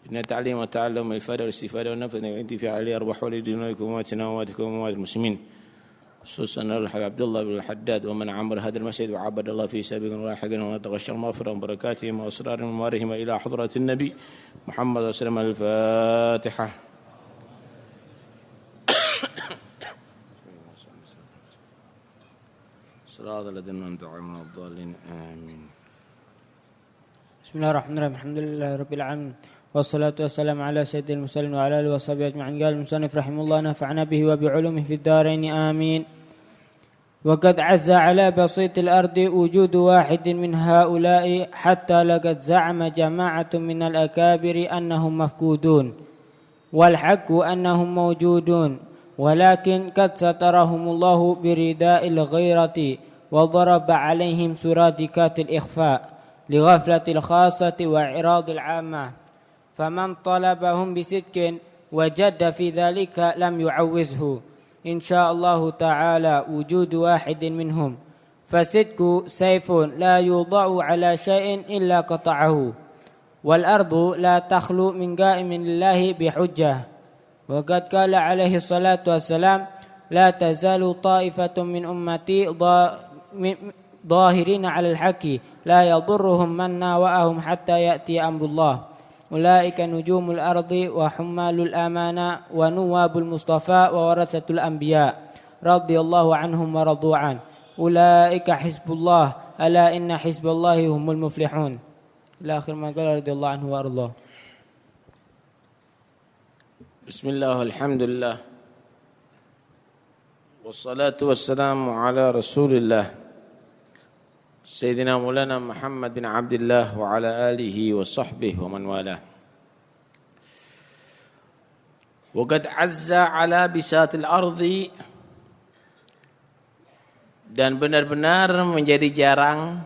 إن التعليم والتعلم والإفادة والاستفادة والنفع والانتفاع عليه أربح ولدين ولكم ومواتنا ومواتكم وموات المسلمين خصوصا عبد الله بن الحداد ومن عمر هذا المسجد وعبد الله فيه سابقا ولاحقا ونتغشى المغفرة وبركاتهم وأسرارهم وموارهم إلى حضرة النبي محمد صلى الله عليه وسلم. الفاتحة. صراط الذين أنعمت عليهم غير الضالين آمين. بسم الله الرحمن الرحيم. الحمد لله رب العالمين والصلاة والسلام على سيد المرسلين وعلى آله وصحبه أجمعين. قال المصنف رحمه الله نفعنا به وبعلومه في الدارين آمين. وقد عز على بسيط الأرض وجود واحد من هؤلاء حتى لقد زعم جماعة من الأكابر أنهم مفقودون والحق أنهم موجودون، ولكن قد سترهم الله برداء الغيرة وضرب عليهم سرادقات الإخفاء لغفلة الخاصة وإعراض العامة، فمن طلبهم بصدق وجد في ذلك لم يعوزه إن شاء الله تعالى وجود واحد منهم، فصدق سيف لا يوضع على شيء إلا قطعه، والأرض لا تخلو من قائم لله بحجة. وقد قال عليه الصلاة والسلام لا تزال طائفة من أمتي ظاهرين على الحق لا يضرهم من ناوأهم حتى يأتي أمر الله، أولئك نجوم الأرض وحمال الأمانة ونواب المصطفى وورثة الأنبياء رضي الله عنهم ورضوا عنه، أولئك حزب الله ألا إن حزب الله هم المفلحون، إلى آخر ما قال رضي الله عنه وأرضاه. بسم الله والحمد لله والصلاة والسلام على رسول الله سيدنا مولانا محمد بن عبد الله وعلى آله وصحبه ومن والاه. وقد عز على بساط الأرض, dan benar-benar menjadi jarang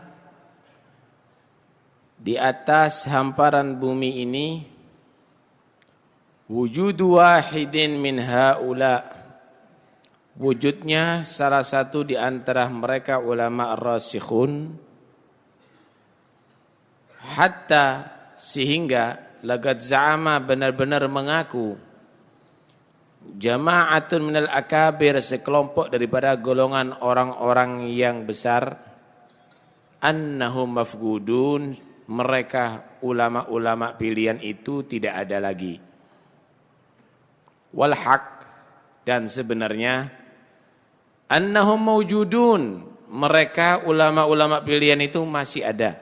di atas hamparan bumi ini wujudu wahidin min haula, wujudnya salah satu di antara mereka ulama ar-rasikhun, hatta sehingga laqad za'ama benar-benar mengaku jama'atun minal akabir sekelompok daripada golongan orang-orang yang besar annahum mafqudun, mereka ulama-ulama pilihan itu tidak ada lagi. Wal haq, dan sebenarnya annahum mawjudun, mereka ulama-ulama pilihan itu masih ada.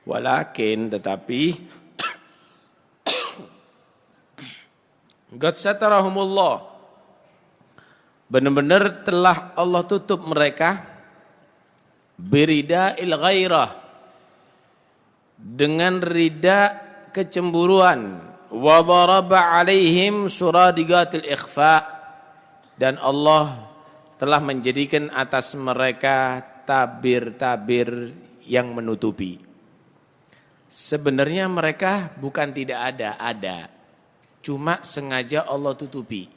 Walakin tetapi qad satarahumullah, benar-benar telah Allah tutup mereka birida'il ghairah, dengan rida kecemburuan, wa daraba alaihim suradigatil ikhfa, dan Allah telah menjadikan atas mereka tabir-tabir yang menutupi. Sebenarnya mereka bukan tidak ada, cuma sengaja Allah tutupi.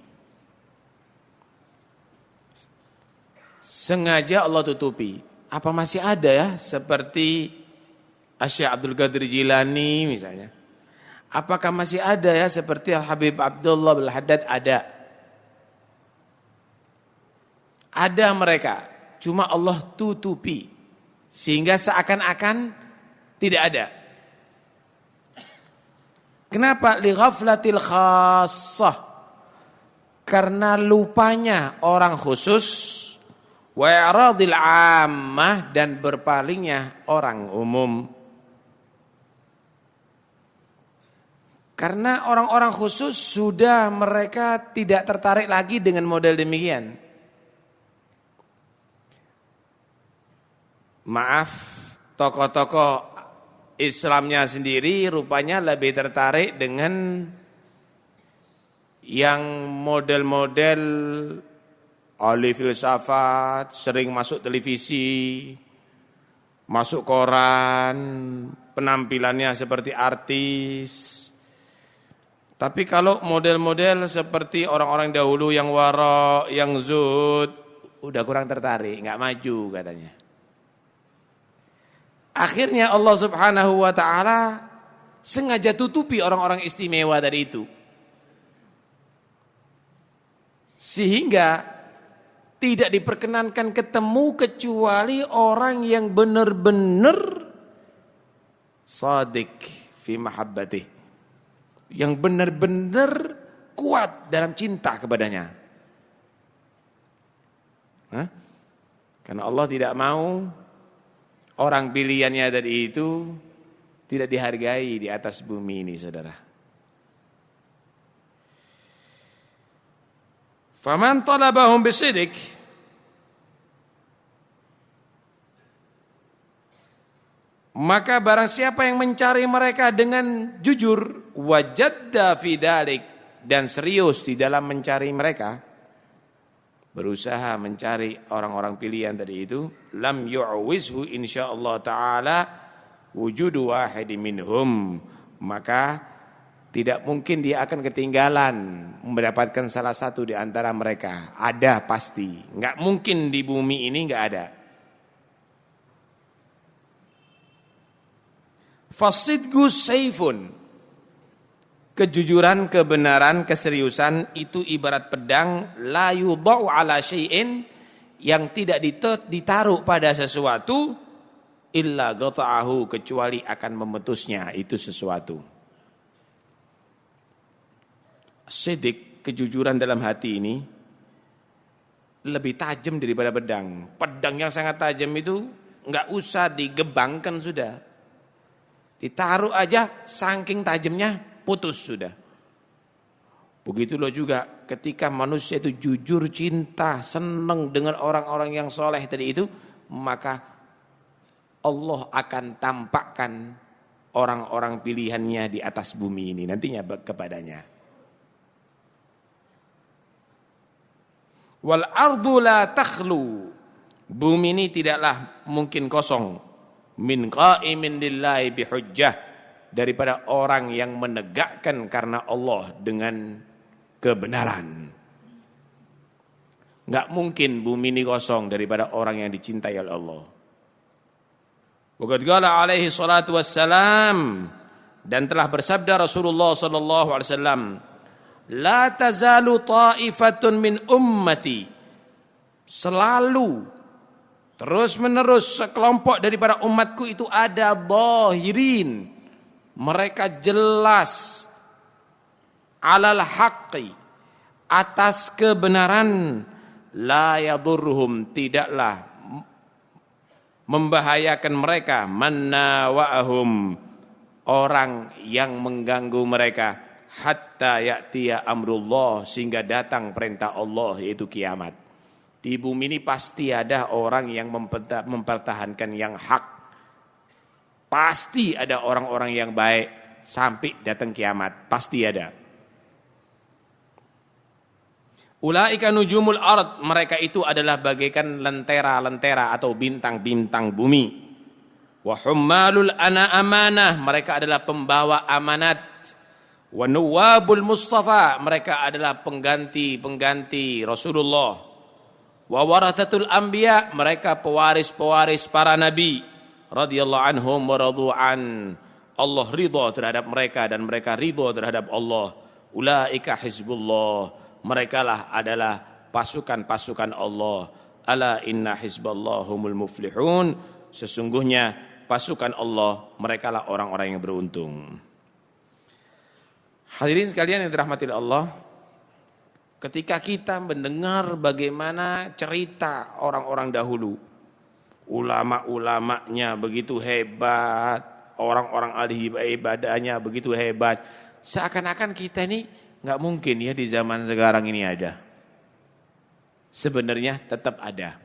Sengaja Allah tutupi. Apa masih ada ya, seperti Syekh Abdul Qadir Jilani misalnya. Apakah masih ada ya seperti Al-Habib Abdullah bin Haddad? Ada mereka, cuma Allah tutupi sehingga seakan-akan tidak ada. Kenapa? Li ghaflatil khassah, karena lupanya orang khusus, wa i'radil 'ammah, dan berpalingnya orang umum. Karena orang-orang khusus sudah mereka tidak tertarik lagi dengan model demikian. Maaf, tokoh-tokoh Islamnya sendiri rupanya lebih tertarik dengan yang model-model ahli filsafat, sering masuk televisi, masuk koran, penampilannya seperti artis. Tapi kalau model-model seperti orang-orang dahulu yang wara, yang zuhud, udah kurang tertarik, enggak maju katanya. Akhirnya Allah Subhanahu wa taala sengaja tutupi orang-orang istimewa tadi itu. Sehingga tidak diperkenankan ketemu kecuali orang yang benar-benar shadiq fi mahabbatih, yang benar-benar kuat dalam cinta kepadanya. Karena Allah tidak mau orang pilihannya tadi itu tidak dihargai di atas bumi ini, saudara. Faman talabahum bisidq, maka barang siapa yang mencari mereka dengan jujur, wajadda fi dzalik, dan serius di dalam mencari mereka, berusaha mencari orang-orang pilihan tadi itu, lam yu'wizhu insyaallah taala wujudu wahidin minhum, maka tidak mungkin dia akan ketinggalan mendapatkan salah satu di antara mereka. Ada pasti, enggak mungkin di bumi ini enggak ada. Fasidqu sayfun, kejujuran, kebenaran, keseriusan itu ibarat pedang, la yudha'u ala syai'in, yang tidak ditaruh pada sesuatu, illa qata'ahu, kecuali akan memutusnya itu sesuatu. Sidq, kejujuran dalam hati ini lebih tajam daripada pedang. Pedang yang sangat tajam itu enggak usah digebangkan sudah. Ditaruh aja saking tajamnya putus sudah. Begitu loh juga ketika manusia itu jujur, cinta, senang dengan orang-orang yang soleh tadi itu, maka Allah akan tampakkan orang-orang pilihannya di atas bumi ini nantinya kepadanya. Wal ardu la takhlu, bumi ini tidaklah mungkin kosong, min qa'imin lillahi bihujjah, daripada orang yang menegakkan karena Allah dengan kebenaran. Enggak mungkin bumi ini kosong daripada orang yang dicintai oleh Allah. Waqad qala alaihi salatu wassalam, dan telah bersabda Rasulullah sallallahu alaihi wasallam, la tazalu ta'ifatun min ummati, selalu terus menerus sekelompok daripada umatku itu ada dhahirin, mereka jelas, alal haqqi, atas kebenaran, la yadurruhum, tidaklah membahayakan mereka, mannawa'ahum, orang yang mengganggu mereka, hatta ya'tiya amrullah, sehingga datang perintah Allah yaitu kiamat. Di bumi ini pasti ada orang yang mempertahankan yang hak. Pasti ada orang-orang yang baik sampai datang kiamat, pasti ada. Ulaika nujumul ard, mereka itu adalah bagaikan lentera-lentera atau bintang-bintang bumi. Wa hummalul amanah, mereka adalah pembawa amanat. Wa nuwabul Mustafa, mereka adalah pengganti Rasulullah. Wa warathatul anbiya, mereka pewaris-pewaris para nabi. Radhiyallahu anhum wa radu'an, Allah ridha terhadap mereka dan mereka ridha terhadap Allah. Ulaika hizbullah, merekalah adalah pasukan-pasukan Allah. Ala inna hizballahumul muflihun, sesungguhnya pasukan Allah merekalah orang-orang yang beruntung. Hadirin sekalian yang dirahmati Allah, ketika kita mendengar bagaimana cerita orang-orang dahulu, ulama-ulamanya begitu hebat, orang-orang ahli ibadahnya begitu hebat, seakan-akan kita ini nggak mungkin ya di zaman sekarang ini ada. Sebenarnya tetap ada.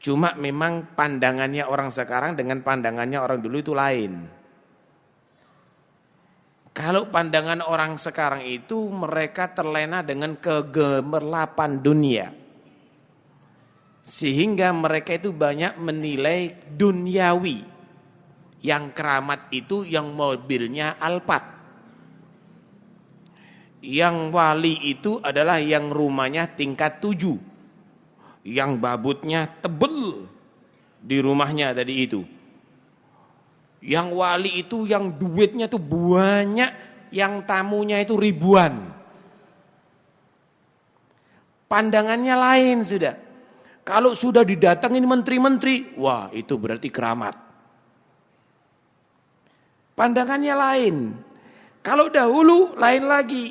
Cuma memang pandangannya orang sekarang dengan pandangannya orang dulu itu lain. Kalau pandangan orang sekarang itu mereka terlena dengan kegemerlapan dunia. Sehingga mereka itu banyak menilai duniawi. Yang keramat itu yang mobilnya Alphard. Yang wali itu adalah yang rumahnya tingkat 7. Yang babutnya tebel di rumahnya tadi itu. Yang wali itu yang duitnya tuh banyak, yang tamunya itu ribuan. Pandangannya lain sudah. Kalau sudah didatengin menteri-menteri, wah itu berarti keramat. Pandangannya lain. Kalau dahulu lain lagi.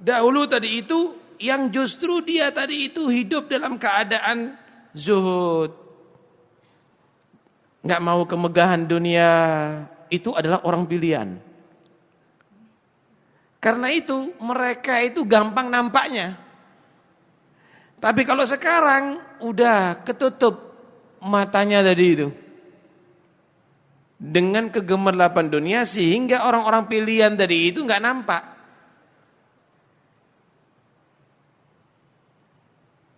Dahulu tadi itu yang justru dia tadi itu hidup dalam keadaan zuhud. Enggak mau kemegahan dunia, itu adalah orang pilihan. Karena itu mereka itu gampang nampaknya. Tapi kalau sekarang udah ketutup matanya tadi itu. Dengan kegemerlapan dunia sehingga orang-orang pilihan tadi itu enggak nampak.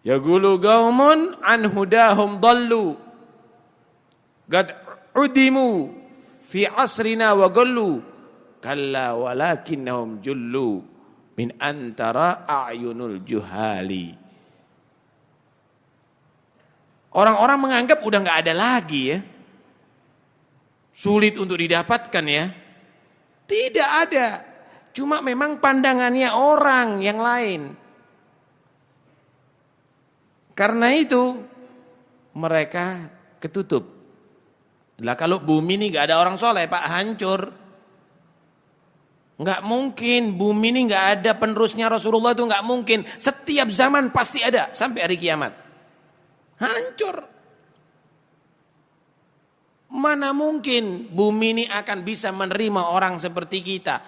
Yaqulu qaumun an hudahum dallu. Qad udimu fi asrina wa qallu. Kalla walakinnahum jullu min antara a'yunul juhali. Orang-orang menganggap udah enggak ada lagi ya. Sulit untuk didapatkan ya. Tidak ada. Cuma memang pandangannya orang yang lain. Karena itu mereka ketutup. Lah kalau bumi ini enggak ada orang soleh Pak, hancur. Enggak mungkin bumi ini enggak ada penerusnya Rasulullah, itu enggak mungkin. Setiap zaman pasti ada sampai hari kiamat. Hancur. Mana mungkin bumi ini akan bisa menerima orang seperti kita.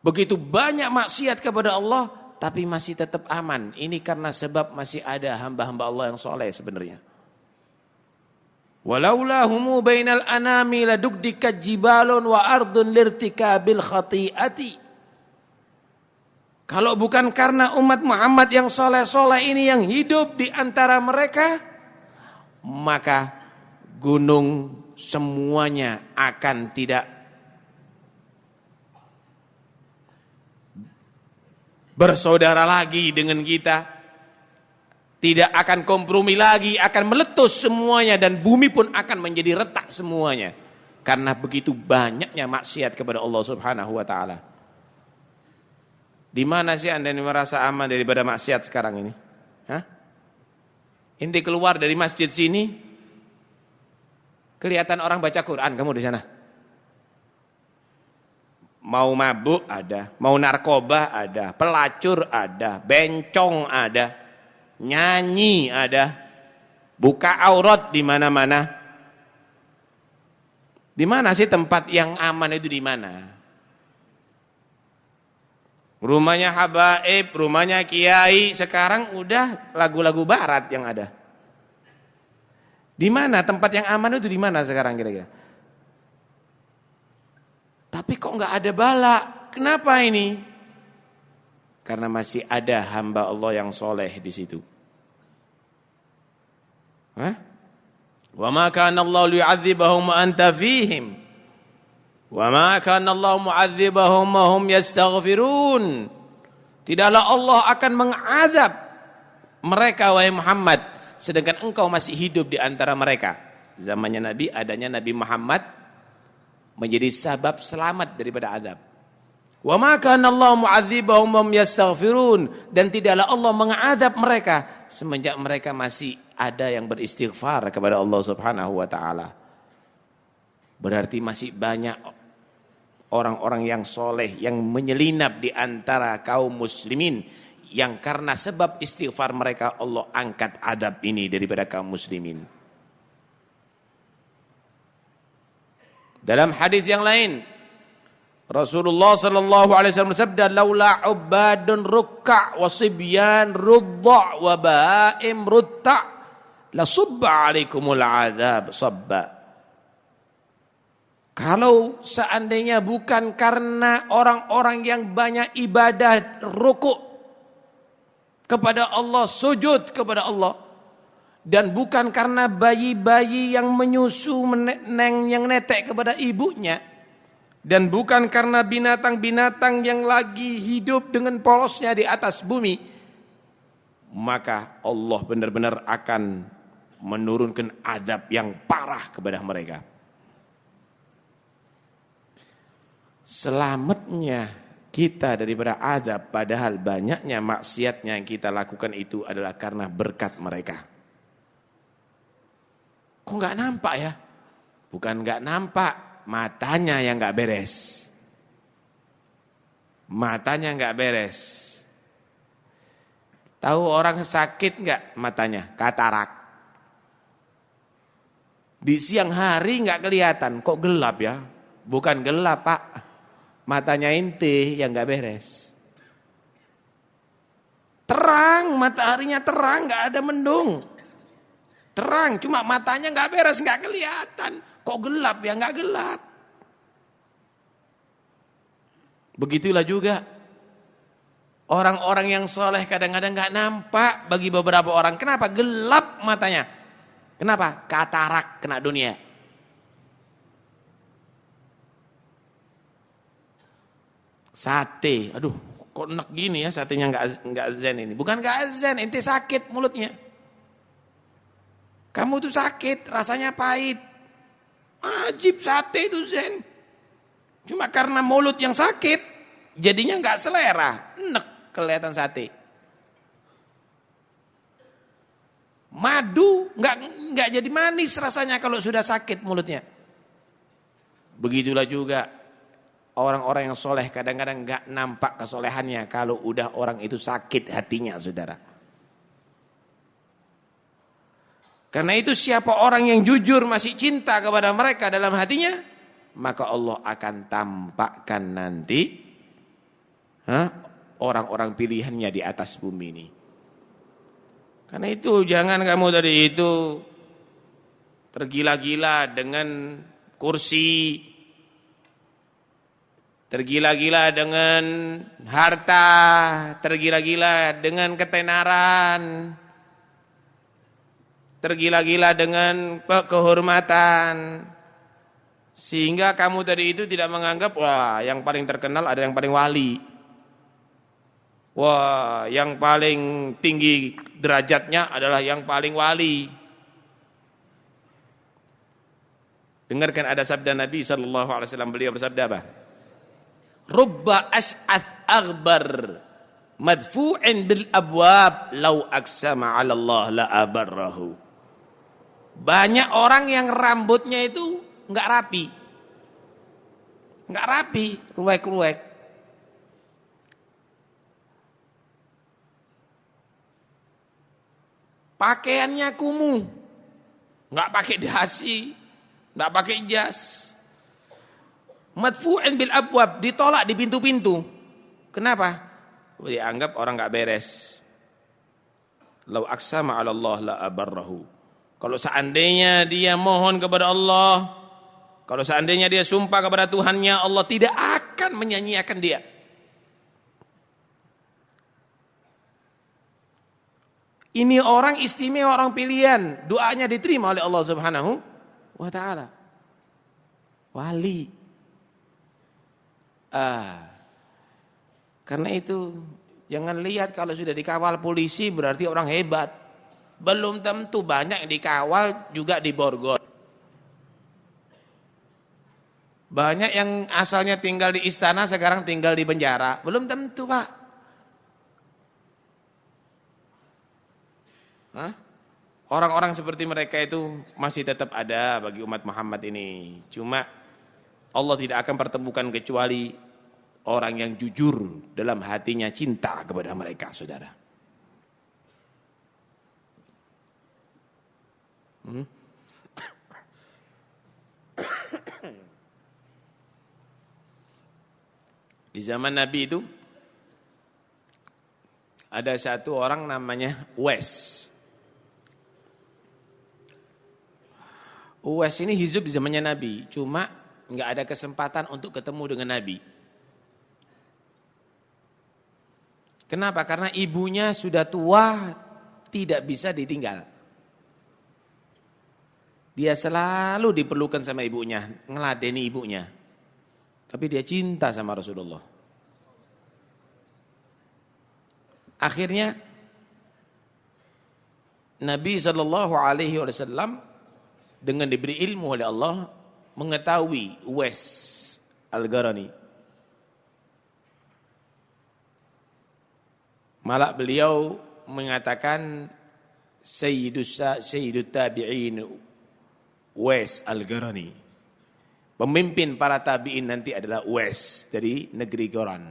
Begitu banyak maksiat kepada Allah, tapi masih tetap aman. Ini karena sebab masih ada hamba-hamba Allah yang soleh sebenarnya. Walaula humu bainal anami ladukdikat jibalun wa ardun lirtikabil khati'ati. Kalau bukan karena umat Muhammad yang soleh-soleh ini yang hidup di antara mereka, maka gunung semuanya akan tidak bersaudara lagi dengan kita. Tidak akan kompromi lagi, akan meletus semuanya dan bumi pun akan menjadi retak semuanya. Karena begitu banyaknya maksiat kepada Allah Subhanahu wa taala. Di mana sih Anda merasa aman daripada maksiat sekarang ini? Hah? Inti keluar dari masjid sini, kelihatan orang baca Quran kamu di sana. Mau mabuk ada, mau narkoba ada, pelacur ada, bencong ada, nyanyi ada, buka aurat di mana-mana. Di mana sih tempat yang aman itu di mana? Rumahnya habaib, rumahnya kiai, sekarang udah lagu-lagu barat yang ada. Di mana tempat yang aman itu di mana sekarang kira-kira? Tapi kok enggak ada bala? Kenapa ini? Karena masih ada hamba Allah yang soleh di situ. Hah? Wa ma kana Allah liyu'adzibahum wa anta fihim. Wa ma kana Allah mu'adzibahum wa hum yastaghfirun. Tidaklah Allah akan mengadab mereka wahai Muhammad sedangkan engkau masih hidup di antara mereka. Zamannya Nabi adanya Nabi Muhammad menjadi sebab selamat daripada azab. Wa ma kana Allah mu'adzibahum wa hum yastaghfirun, dan tidaklah Allah mengadab mereka semenjak mereka masih ada yang beristighfar kepada Allah Subhanahu wa taala. Berarti masih banyak orang-orang yang soleh yang menyelinap di antara kaum muslimin yang karena sebab istighfar mereka Allah angkat adab ini daripada kaum muslimin. Dalam hadis yang lain Rasulullah sallallahu alaihi wasallam bersabda, laula ubadun ruk'a wa sibyan rudda wa ba'im rutta la subba alaikumul azab sabba. Kalau seandainya bukan karena orang-orang yang banyak ibadah rukuk kepada Allah, sujud kepada Allah, dan bukan karena bayi-bayi yang menyusu yang netek kepada ibunya, dan bukan karena binatang-binatang yang lagi hidup dengan polosnya di atas bumi, maka Allah benar-benar akan menurunkan azab yang parah kepada mereka. selamatnya kita daripada azab, padahal banyaknya maksiatnya yang kita lakukan itu adalah karena berkat mereka. Kok nggak nampak ya? Bukan nggak nampak, matanya yang nggak beres. Matanya nggak beres. Tahu orang sakit nggak matanya? Katarak. Di siang hari nggak kelihatan, kok gelap ya? Bukan gelap Pak, matanya inti yang nggak beres. Terang, mataharinya terang, nggak ada mendung. Terang, cuma matanya nggak beres, nggak kelihatan. Kok gelap ya? Nggak gelap. Begitulah juga orang-orang yang soleh kadang-kadang nggak nampak bagi beberapa orang. Kenapa? Gelap matanya. Kenapa? Katarak, kena dunia. Sate, aduh, kok enak gini ya satenya nggak zen ini. Bukan nggak zen, ente sakit mulutnya. Kamu tuh sakit, rasanya pahit. Ajib sate itu zen. Cuma karena mulut yang sakit, jadinya nggak selera, enek kelihatan sate. Madu nggak jadi manis rasanya kalau sudah sakit mulutnya. Begitulah juga orang-orang yang soleh kadang-kadang nggak nampak kesolehannya kalau udah orang itu sakit hatinya, saudara. Karena itu siapa orang yang jujur masih cinta kepada mereka dalam hatinya, maka Allah akan tampakkan nanti orang-orang pilihannya di atas bumi ini. Karena itu jangan kamu tadi itu tergila-gila dengan kursi, tergila-gila dengan harta, tergila-gila dengan ketenaran, tergila-gila dengan kehormatan, sehingga kamu tadi itu tidak menganggap wah yang paling terkenal ada yang paling wali, wah yang paling tinggi derajatnya adalah yang paling wali. Dengarkan ada sabda Nabi SAW, beliau bersabda apa? Rubba ash'ath aghbar madfu'in bil abwab law aqsama 'ala Allah la abarrahu. Banyak orang yang rambutnya itu enggak rapi. Enggak rapi, ruwek-ruwek. Pakaiannya kumuh. Enggak pakai dasi, enggak pakai jas. Madfu'in bil abwab, ditolak di pintu-pintu. Kenapa? Dianggap orang enggak beres. Lau aqsama 'ala Allah la abarrahu. Kalau seandainya dia mohon kepada Allah, kalau seandainya dia sumpah kepada Tuhannya, Allah tidak akan menyanyiakan dia. Ini orang istimewa, orang pilihan, doanya diterima oleh Allah Subhanahu wa taala. Wali. Karena itu jangan lihat kalau sudah dikawal polisi berarti orang hebat. Belum tentu, banyak yang dikawal juga diborgol. Banyak yang asalnya tinggal di istana sekarang tinggal di penjara. Belum tentu, Pak. Orang-orang seperti mereka itu masih tetap ada bagi umat Muhammad ini. Cuma Allah tidak akan pertemukan kecuali orang yang jujur dalam hatinya cinta kepada mereka, saudara. Di zaman Nabi itu ada satu orang namanya Uwais. Uwais ini hidup di zamannya Nabi, cuma nggak ada kesempatan untuk ketemu dengan Nabi. Kenapa? Karena ibunya sudah tua, tidak bisa ditinggal. Dia selalu diperlukan sama ibunya, ngeladeni ibunya. Tapi dia cinta sama Rasulullah. Akhirnya Nabi SAW dengan diberi ilmu oleh Allah mengetahui Uwais Al-Qarani. Malah beliau mengatakan Sayyidut Tabi'in Uwais Al-Qarani. Pemimpin para tabi'in nanti adalah Uwais dari negeri Goran.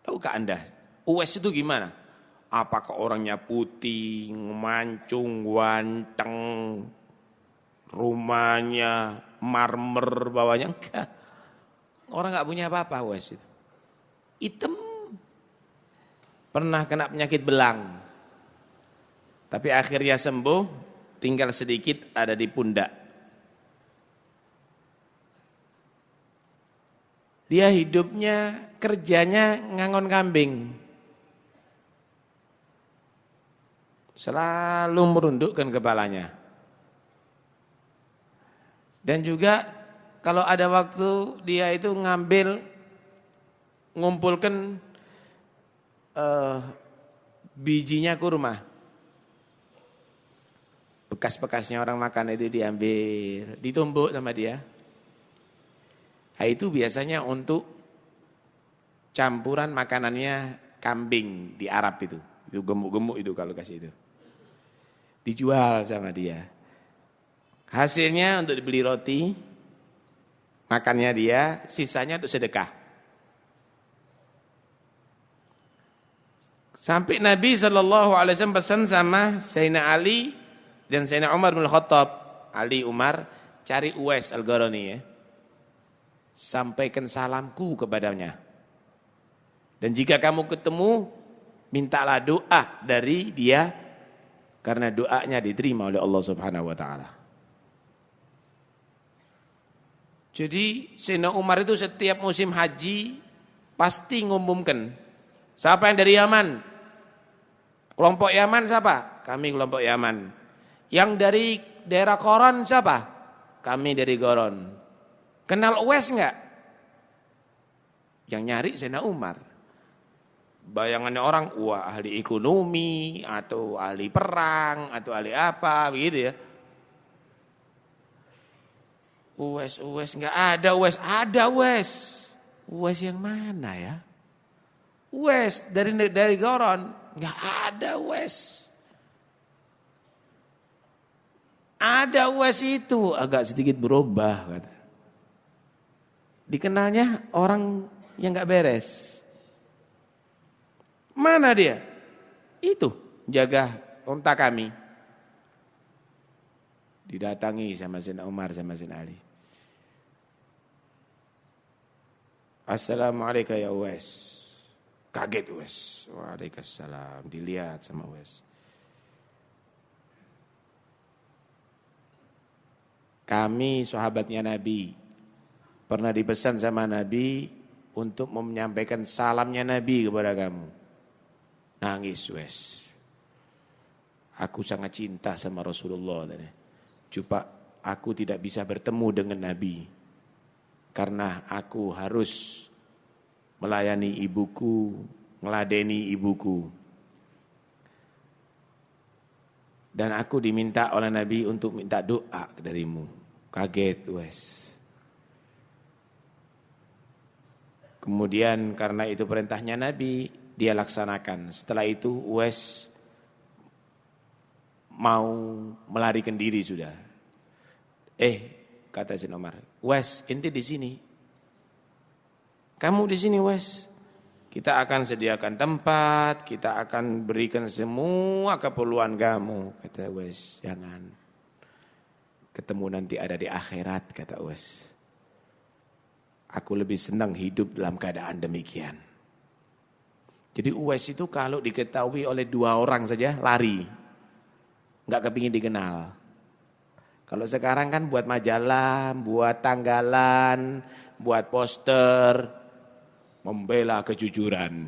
Tahukah Anda Uwais itu gimana? Apakah orangnya putih, mancung, ganteng, rumahnya marmer bawahnya? Enggak. Orang enggak punya apa-apa Uwais itu. Hitam. Pernah kena penyakit belang. Tapi akhirnya sembuh, tinggal sedikit ada di pundak. Dia hidupnya, kerjanya ngangon kambing. Selalu merundukkan kepalanya. Dan juga kalau ada waktu dia itu ngumpulkan bijinya kurma. Bekas-bekasnya orang makan itu diambil, ditumbuk sama dia. Nah, itu biasanya untuk campuran makanannya kambing di Arab itu. Itu gemuk-gemuk itu kalau kasih itu. Dijual sama dia. Hasilnya untuk dibeli roti, makannya dia, sisanya untuk sedekah. Sampai Nabi SAW pesan sama Sayyidina Ali dan Sayyidina Umar bin Khattab. Ali, Umar, cari Uwais Al-Qarani ya. Sampaikan salamku kepadanya. Dan jika kamu ketemu, mintalah doa dari dia, karena doanya diterima oleh Allah Subhanahu wa taala. Jadi Sayyidina Umar itu setiap musim haji pasti ngumumkan, siapa yang dari Yaman? Kelompok Yaman siapa? Kami kelompok Yaman. Yang dari daerah Goron siapa? Kami dari Goron. Kenal Uwais enggak? Yang nyari Sayyidina Umar. Bayangannya orang, wah ahli ekonomi, atau ahli perang, atau ahli apa, begitu ya. Uwais enggak ada Uwais. Ada Uwais. Uwais yang mana ya? Uwais dari Goron. Enggak ada Uwais. Ada Uwais itu agak sedikit berubah kata. Dikenalnya orang yang enggak beres. Mana dia? Itu jaga unta kami. Didatangi sama Sayyidina Umar sama Sayyidina Ali. Assalamualaikum ya Uwais. Kaget Uwais. Waalaikumsalam. Dilihat sama Uwais. Kami sahabatnya Nabi. Pernah dipesan sama Nabi untuk menyampaikan salamnya Nabi kepada kamu. Nangis Uwais. Aku sangat cinta sama Rasulullah. Cuma aku tidak bisa bertemu dengan Nabi. Karena aku harus melayani ibuku, meladeni ibuku. Dan aku diminta oleh Nabi untuk minta doa darimu. Kaget Uwais. Kemudian karena itu perintahnya Nabi, dia laksanakan. Setelah itu Uwais mau melarikan diri sudah. Kata Sayyidina Umar, Uwais, ente di sini. Kamu di sini Uwais. Kita akan sediakan tempat, kita akan berikan semua keperluan kamu. Kata Uwais, jangan. Ketemu nanti ada di akhirat, kata Uwais. Aku lebih senang hidup dalam keadaan demikian. Jadi Uwais itu kalau diketahui oleh 2 orang saja lari. Enggak kepingin dikenal. Kalau sekarang kan buat majalah, buat tanggalan, buat poster, membela kejujuran.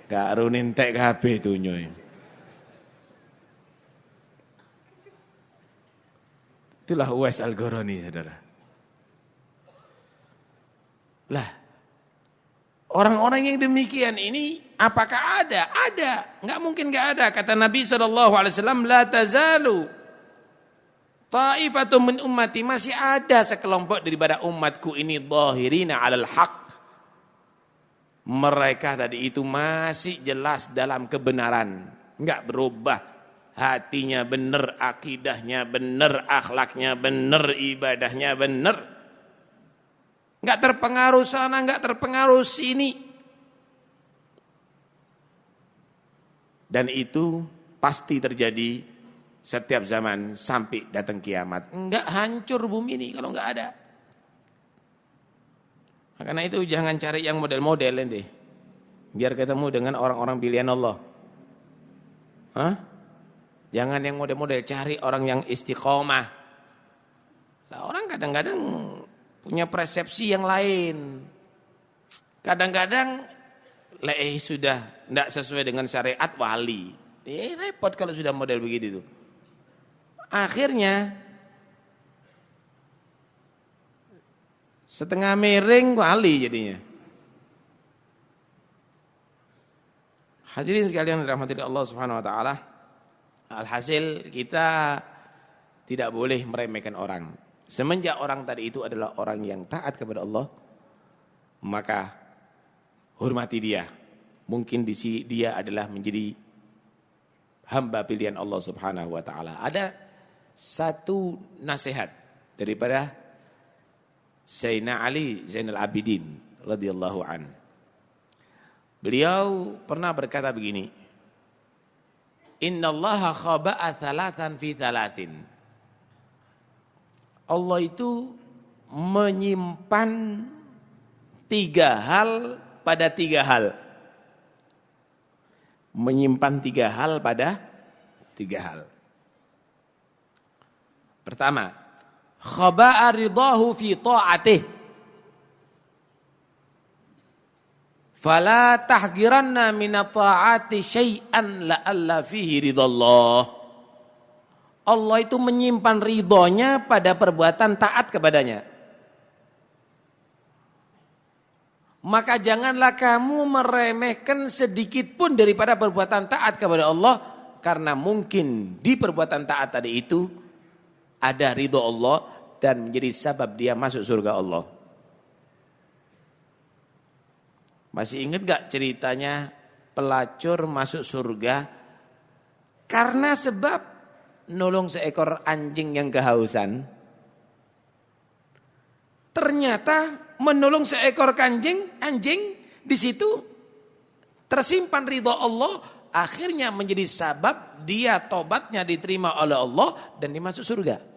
Gak runin tek HP itu nyoy. Itulah Uwais Al-Qarani, saudara. Lah, orang-orang yang demikian ini apakah ada? Ada. Enggak mungkin enggak ada. Kata Nabi SAW, la tazalu ta'ifatun min ummati, masih ada sekelompok daripada umatku ini dhahirina 'alal haq. Mereka tadi itu masih jelas dalam kebenaran, enggak berubah. Hatinya benar, akidahnya benar, akhlaknya benar, ibadahnya benar. Enggak terpengaruh sana, enggak terpengaruh sini. Dan itu pasti terjadi setiap zaman sampai datang kiamat. Enggak hancur bumi ini kalau enggak ada. Karena itu jangan cari yang model-model nanti. Biar ketemu dengan orang-orang pilihan Allah. Hah? Jangan yang model-model, cari orang yang istiqomah. Lah orang kadang-kadang punya persepsi yang lain. Kadang-kadang sudah tidak sesuai dengan syariat wali. Repot kalau sudah model begitu tuh. Akhirnya setengah miring wali jadinya. Hadirin sekalian dirahmati Allah Subhanahu wa taala. Alhasil kita tidak boleh meremehkan orang. Semenjak orang tadi itu adalah orang yang taat kepada Allah, maka hormati dia. Mungkin dia adalah menjadi hamba pilihan Allah Subhanahu wa taala. Ada satu nasihat daripada Sayyidina Ali Zainal Abidin radhiyallahu an. Beliau pernah berkata begini, Innallaha khaba'a thalathan fi thalathin. Allah itu menyimpan 3 hal pada 3 hal. Menyimpan 3 hal pada 3 hal. Pertama, khaba'a ridahu fi ta'atih. Fala tahgiranna minat ta'ati syai'an la'alla fihi ridallah. Allah itu menyimpan ridhonya pada perbuatan taat kepadanya. Maka janganlah kamu meremehkan sedikit pun daripada perbuatan taat kepada Allah. Karena mungkin di perbuatan taat tadi itu ada ridho Allah dan menjadi sebab dia masuk surga Allah. Masih ingat gak ceritanya pelacur masuk surga karena sebab nolong seekor anjing yang kehausan? Ternyata menolong seekor anjing di situ tersimpan ridho Allah, akhirnya menjadi sebab dia tobatnya diterima oleh Allah dan dimasuk surga.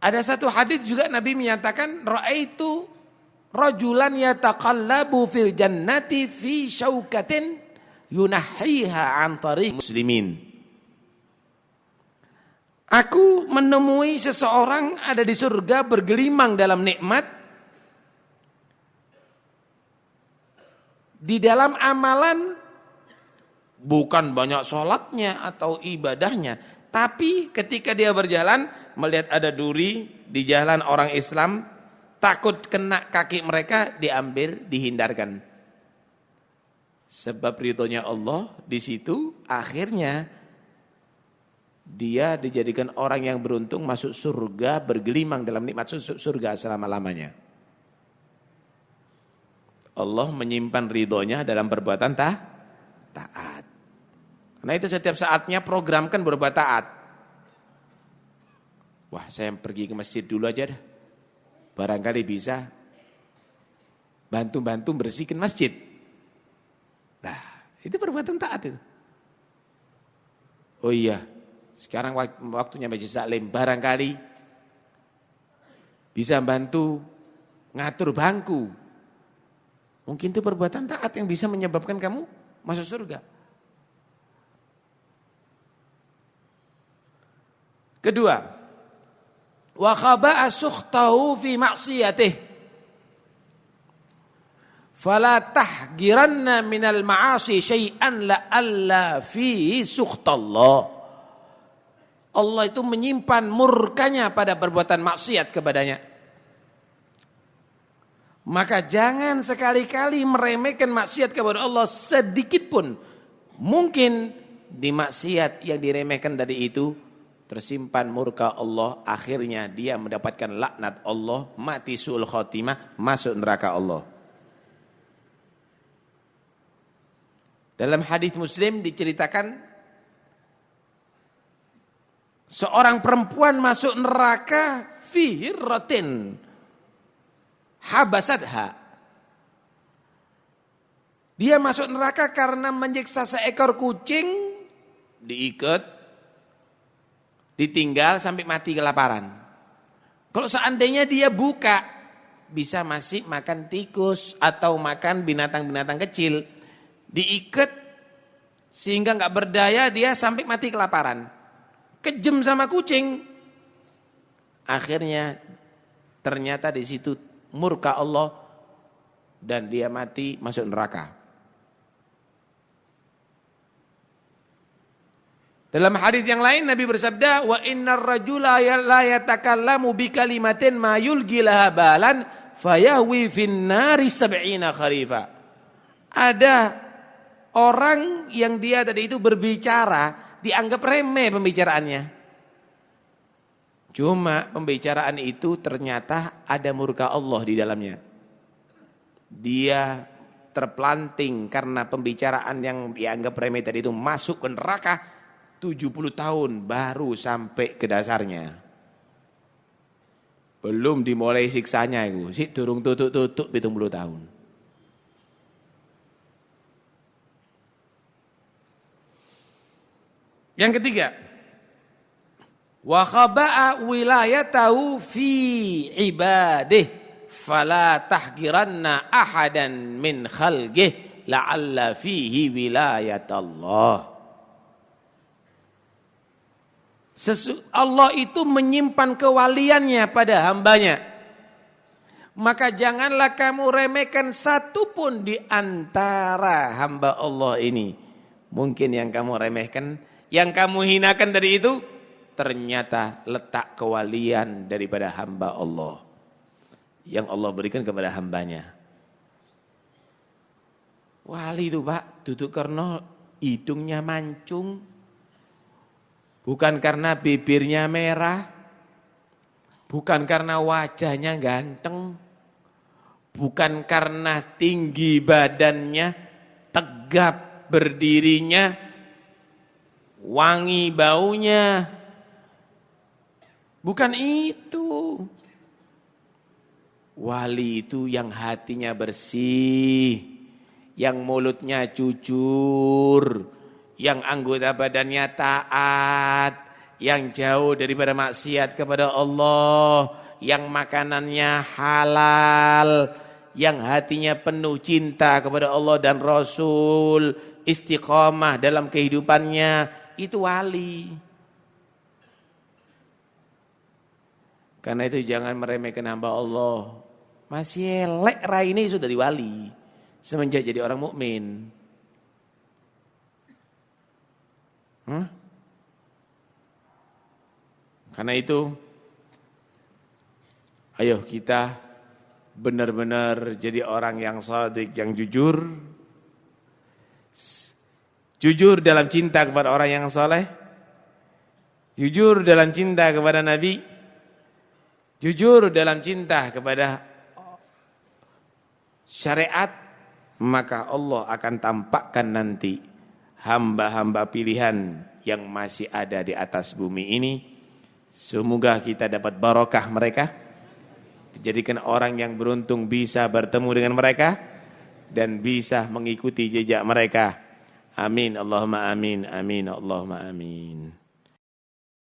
Ada satu hadis juga Nabi menyatakan, ra'aitu rajulan yataqallabu fil jannati fi syaukatin yunahhiha an tariq muslimin. Aku menemui seseorang ada di surga bergelimang dalam nikmat, di dalam amalan bukan banyak sholatnya atau ibadahnya, tapi ketika dia berjalan melihat ada duri di jalan orang Islam, takut kena kaki mereka, diambil, dihindarkan. Sebab ridhonya Allah di situ, akhirnya dia dijadikan orang yang beruntung masuk surga, bergelimang dalam nikmat surga selama-lamanya. Allah menyimpan ridhonya dalam perbuatan taat. Karena itu setiap saatnya programkan berbuat taat. Wah, saya pergi ke masjid dulu aja dah. Barangkali bisa bantu-bantu bersihkan masjid. Nah, itu perbuatan taat itu. Oh iya, sekarang waktunya majelis taklim, barangkali bisa bantu ngatur bangku. Mungkin itu perbuatan taat yang bisa menyebabkan kamu masuk surga. Kedua, wa khaba'a sukhtahu fi ma'siyatih. Fala tahgiranna minal ma'asi syai'an la'alla fihi sukhtallah. Allah itu menyimpan murkanya pada perbuatan maksiat kepadanya. Maka jangan sekali-kali meremehkan maksiat kepada Allah sedikit pun. Mungkin di maksiat yang diremehkan tadi itu tersimpan murka Allah, akhirnya dia mendapatkan laknat Allah, mati su'ul khotimah, masuk neraka Allah. Dalam hadis Muslim diceritakan seorang perempuan masuk neraka fi hirratin habasatha. Dia masuk neraka karena menyiksa seekor kucing, diikat, ditinggal sampai mati kelaparan. Kalau seandainya dia buka, bisa masih makan tikus atau makan binatang-binatang kecil. Diikat sehingga nggak berdaya, dia sampai mati kelaparan. Kejem sama kucing. Akhirnya ternyata di situ murka Allah dan dia mati masuk neraka. Dalam hadis yang lain Nabi bersabda, wa innar rajula la yatakallamu bi kalimatin ma yulgi laha balan fayahwi fin nari 70 kharifa. Ada orang yang dia tadi itu berbicara dianggap remeh pembicaraannya. Cuma pembicaraan itu ternyata ada murka Allah di dalamnya. Dia terpelanting karena pembicaraan yang dianggap remeh tadi itu masuk ke neraka. 70 tahun baru sampai ke dasarnya. Belum dimulai siksanya itu, si durung tutuk-tutuk 70 tahun. Yang ketiga, wa khaba'a wilayatahu fi ibadih fala tahqiranna ahadan min khalqih la'alla fihi wilayatallah. Allah itu menyimpan kewaliannya pada hambanya. Maka janganlah kamu remehkan satu pun di antara hamba Allah ini. Mungkin yang kamu remehkan, yang kamu hinakan dari itu, ternyata letak kewalian daripada hamba Allah. Yang Allah berikan kepada hambanya. Wali itu Pak, duduk karena hidungnya mancung. Bukan karena bibirnya merah, bukan karena wajahnya ganteng, bukan karena tinggi badannya, tegap berdirinya, wangi baunya. Bukan itu. Wali itu yang hatinya bersih, yang mulutnya jujur, yang anggota badannya taat, yang jauh daripada maksiat kepada Allah, yang makanannya halal, yang hatinya penuh cinta kepada Allah dan Rasul, istiqomah dalam kehidupannya, itu wali. Karena itu jangan meremehkan hamba Allah. Masih elek raine sudah jadi wali semenjak jadi orang mukmin. Karena itu ayo kita benar-benar jadi orang yang shadiq, yang jujur. Jujur dalam cinta kepada orang yang soleh, jujur dalam cinta kepada Nabi, jujur dalam cinta kepada syariat, maka Allah akan tampakkan nanti hamba-hamba pilihan yang masih ada di atas bumi ini. Semoga kita dapat barokah mereka, dijadikan orang yang beruntung bisa bertemu dengan mereka dan bisa mengikuti jejak mereka. Amin Allahumma amin, amin Allahumma amin.